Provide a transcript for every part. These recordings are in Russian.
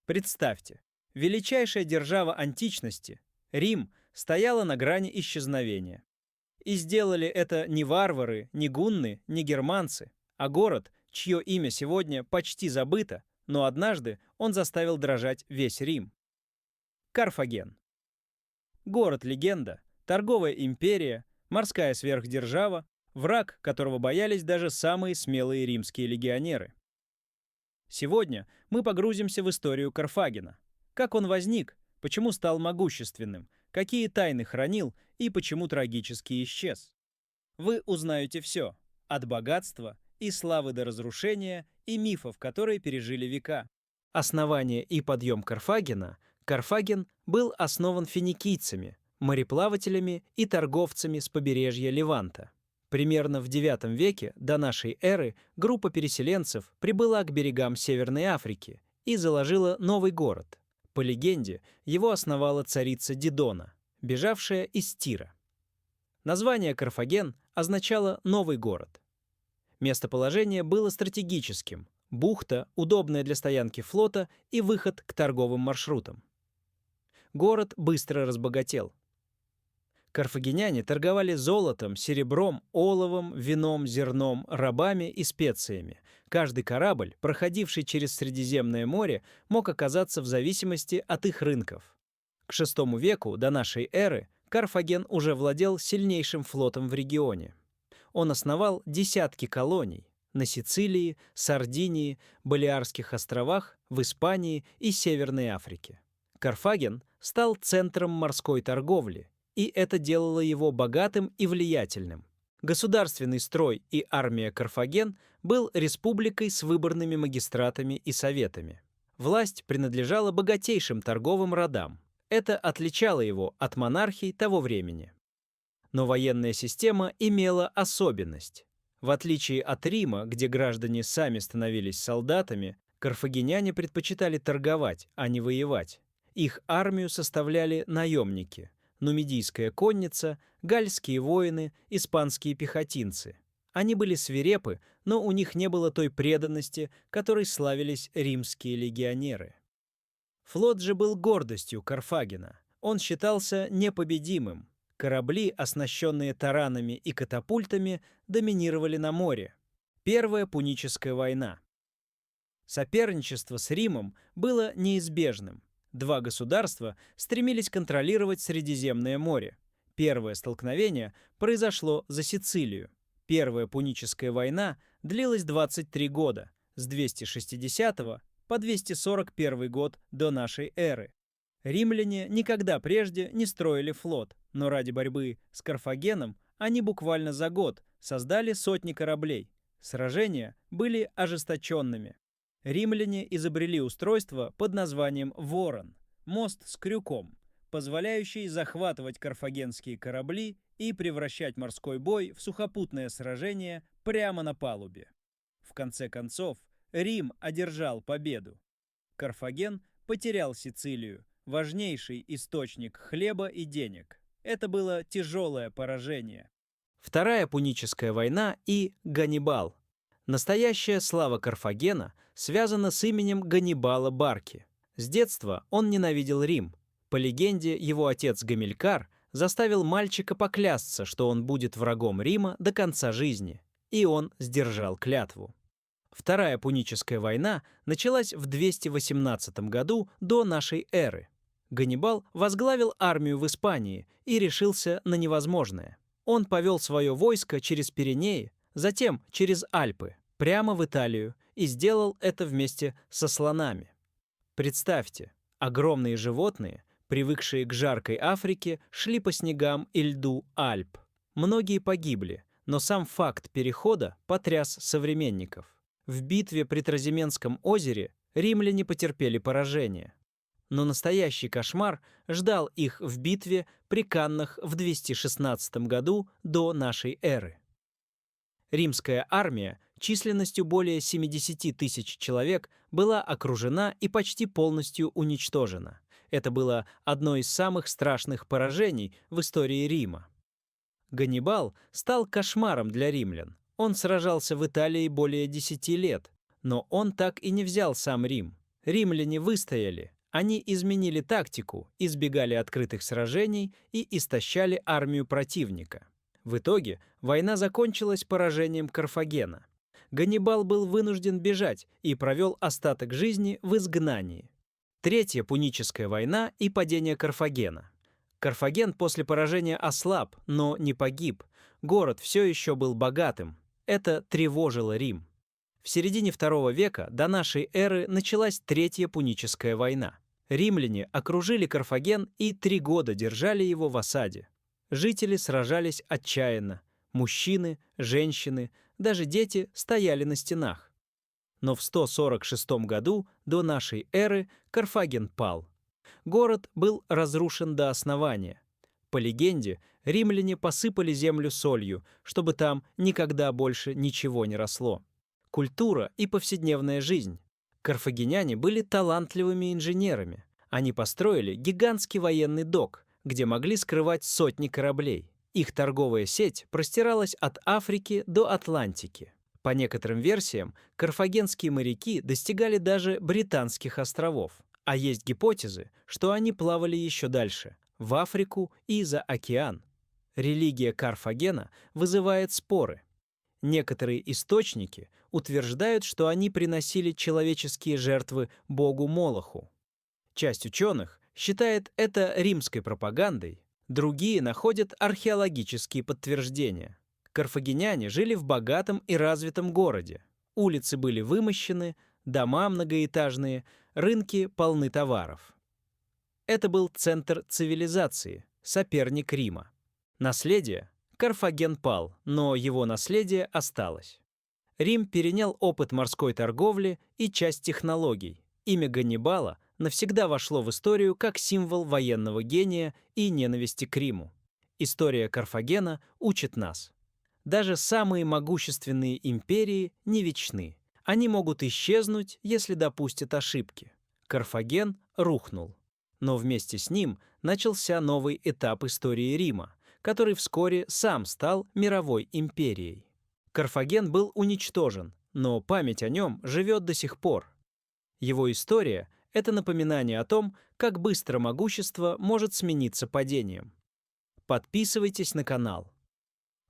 Представьте, величайшая держава античности, Рим, стояла на грани исчезновения. И сделали это не варвары, не гунны, не германцы, а город, чье имя сегодня почти забыто, но однажды он заставил дрожать весь Рим. Карфаген. Город-легенда, торговая империя, морская сверхдержава, враг, которого боялись даже самые смелые римские легионеры. Сегодня мы погрузимся в историю Карфагена. Как он возник, почему стал могущественным, какие тайны хранил и почему трагически исчез. Вы узнаете все, от богатства и славы до разрушения и мифов, которые пережили века. Основание и подъем Карфагена. Карфаген был основан финикийцами, мореплавателями и торговцами с побережья Леванта. Примерно в IX веке до нашей эры группа переселенцев прибыла к берегам Северной Африки и заложила новый город. По легенде, его основала царица Дидона, бежавшая из Тира. Название Карфаген означало «новый город». Местоположение было стратегическим. Бухта, удобная для стоянки флота и выход к торговым маршрутам. Город быстро разбогател. Карфагеняне торговали золотом, серебром, оловом, вином, зерном, рабами и специями. Каждый корабль, проходивший через Средиземное море, мог оказаться в зависимости от их рынков. К VI веку до нашей эры Карфаген уже владел сильнейшим флотом в регионе. Он основал десятки колоний на Сицилии, Сардинии, Балеарских островах, в Испании и Северной Африке. Карфаген стал центром морской торговли, и это делало его богатым и влиятельным. Государственный строй и армия Карфаген был республикой с выборными магистратами и советами. Власть принадлежала богатейшим торговым родам. Это отличало его от монархий того времени. Но военная система имела особенность. В отличие от Рима, где граждане сами становились солдатами, карфагеняне предпочитали торговать, а не воевать. Их армию составляли наемники, нумидийская конница, гальские воины, испанские пехотинцы. Они были свирепы, но у них не было той преданности, которой славились римские легионеры. Флот же был гордостью Карфагена. Он считался непобедимым. Корабли, оснащенные таранами и катапультами, доминировали на море. Первая Пуническая война. Соперничество с Римом было неизбежным. Два государства стремились контролировать Средиземное море. Первое столкновение произошло за Сицилию. Первая Пуническая война длилась 23 года, с 260 по 241 год до нашей эры. Римляне никогда прежде не строили флот, но ради борьбы с Карфагеном они буквально за год создали сотни кораблей. Сражения были ожесточенными. Римляне изобрели устройство под названием «Ворон» — мост с крюком, позволяющий захватывать карфагенские корабли и превращать морской бой в сухопутное сражение прямо на палубе. В конце концов, Рим одержал победу. Карфаген потерял Сицилию, важнейший источник хлеба и денег. Это было тяжелое поражение. Вторая Пуническая война и Ганнибал. Настоящая слава Карфагена связана с именем Ганнибала Барки. С детства он ненавидел Рим. По легенде, его отец Гамилькар заставил мальчика поклясться, что он будет врагом Рима до конца жизни. И он сдержал клятву. Вторая Пуническая война началась в 218 году до нашей эры. Ганнибал возглавил армию в Испании и решился на невозможное. Он повел свое войско через Пиренеи, затем через Альпы, прямо в Италию, и сделал это вместе со слонами. Представьте, огромные животные, привыкшие к жаркой Африке, шли по снегам и льду Альп. Многие погибли, но сам факт перехода потряс современников. В битве при Тразименском озере римляне потерпели поражение. Но настоящий кошмар ждал их в битве при Каннах в 216 году до нашей эры. Римская армия численностью более 70 тысяч человек была окружена и почти полностью уничтожена. Это было одно из самых страшных поражений в истории Рима. Ганнибал стал кошмаром для римлян. Он сражался в Италии более 10 лет, но он так и не взял сам Рим. Римляне выстояли. Они изменили тактику, избегали открытых сражений и истощали армию противника. В итоге война закончилась поражением Карфагена. Ганнибал был вынужден бежать и провел остаток жизни в изгнании. Третья Пуническая война и падение Карфагена. Карфаген после поражения ослаб, но не погиб. Город все еще был богатым. Это тревожило Рим. В середине II века до нашей эры началась Третья Пуническая война. Римляне окружили Карфаген и 3 года держали его в осаде. Жители сражались отчаянно. Мужчины, женщины, даже дети стояли на стенах. Но в 146 году до нашей эры Карфаген пал. Город был разрушен до основания. По легенде, римляне посыпали землю солью, чтобы там никогда больше ничего не росло. Культура и повседневная жизнь. Карфагеняне были талантливыми инженерами. Они построили гигантский военный док, где могли скрывать сотни кораблей. Их торговая сеть простиралась от Африки до Атлантики. По некоторым версиям, карфагенские моряки достигали даже Британских островов. А есть гипотезы, что они плавали еще дальше, в Африку и за океан. Религия Карфагена вызывает споры. Некоторые источники утверждают, что они приносили человеческие жертвы богу Молоху. Часть ученых считает это римской пропагандой, другие находят археологические подтверждения. Карфагеняне жили в богатом и развитом городе. Улицы были вымощены, дома многоэтажные, рынки полны товаров. Это был центр цивилизации, соперник Рима. Наследие. Карфаген пал, но его наследие осталось. Рим перенял опыт морской торговли и часть технологий. Имя Ганнибала навсегда вошло в историю как символ военного гения и ненависти к Риму. История Карфагена учит нас. Даже самые могущественные империи не вечны. Они могут исчезнуть, если допустят ошибки. Карфаген рухнул. Но вместе с ним начался новый этап истории Рима, который вскоре сам стал мировой империей. Карфаген был уничтожен, но память о нем живет до сих пор. Его история — это напоминание о том, как быстро могущество может смениться падением. Подписывайтесь на канал.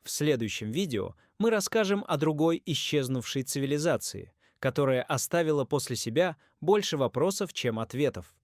В следующем видео мы расскажем о другой исчезнувшей цивилизации, которая оставила после себя больше вопросов, чем ответов.